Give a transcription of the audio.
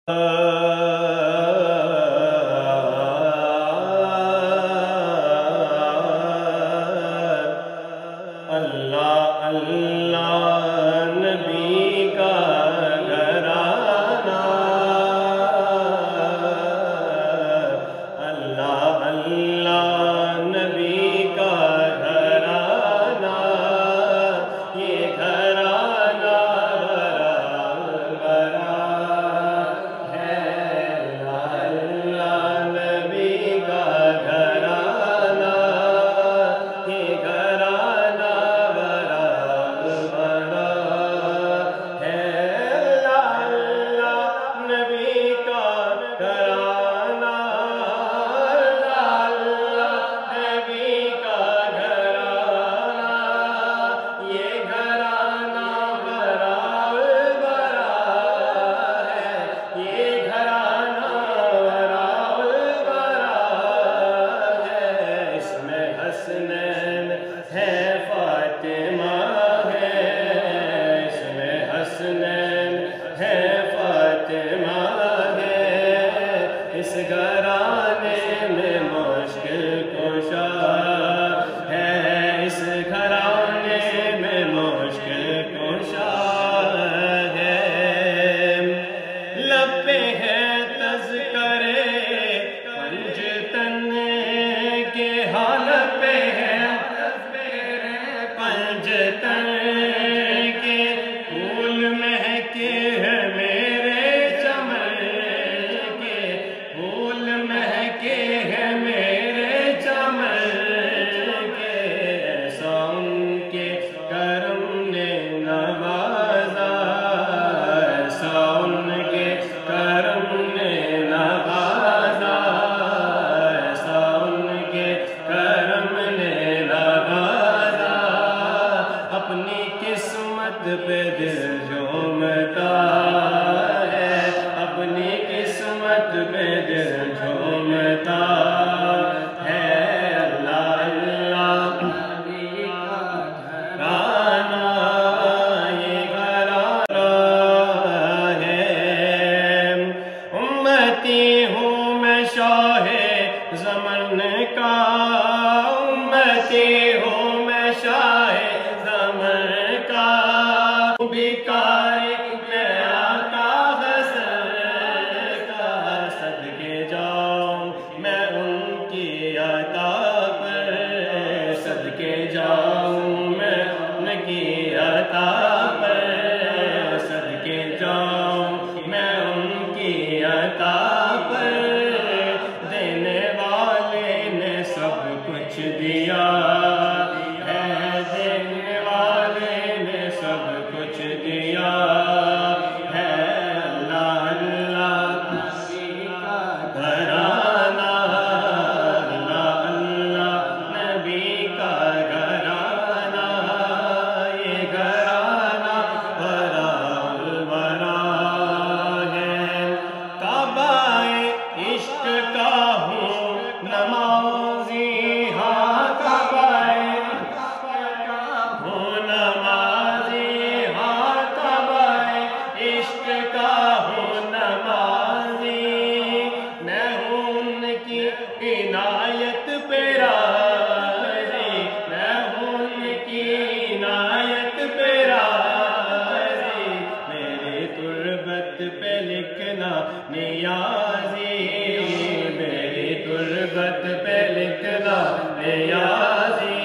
اللہ اللہ نبی کا گھرانہ، اللہ اللہ نبی کا گھرانہ، یہ گھرانہ برا ہے، اللہ نبی کا گھرانہ، یہ گھرانہ نبی کا گھرانہ، نبی کا گھرانہ، یہ گھرانہ برا ہے، یہ گھرانہ برا ہے، اس میں حسنین ہے، فاطمہ ہے، اس میں حسنین ہے، فاطمہ ہے، اس گھرانے میں مشکل کشا ہے، اس گھرانے میں مشکل کشا ہے، لب پہ ہے تذکرے پنجتن کے، حالت پہ ہے پنجتن کے، پھول مہکے ہیں میرے چمن کے، پھول مہکے ہیں میرے چمن کے، ایسا ان کے کرم نے نوازا، ایسا ان کے کرم نے نوازا، ایسا ان کے کرم نے نوازا، اپنی قسمت پہ دل جھومتا ہے، اپنی قسمت پہ دل جھومتا ہے، اللہ اللہ گھرانہ، یہ گھرانہ ہے، امتی ہوں میں شاہ زمن کا، امتی ہوں میں شاہ زمن کا، بھکاری میں آقا حسن کا، صدقے جاؤں میں ان کی عطا پر، صدقے جاؤں میں ان کی عطا پر، صدقے جاؤں میں ان کی عطا پر، دینے والے نے سب کچھ دیا ہے، دینے والے نے سب کچھ دیا ہے، اللہ اللہ نبی کا گھرانہ، اللہ اللہ نبی کا گھرانہ، یہ گھرانہ برا ہے، کعبہ عشق کا ہوں نمازی، ہاں کعبہ ہوں نمازی، ہاں کعبہ عشق کا ہوں نمازی، میں ہوں ان کی عنایت پہ راضی، میں ہوں ان کی عنایت پہ راضی، میری تربت پہ لکھنا نیازی، میری تربت پہ لکھنا نیازی،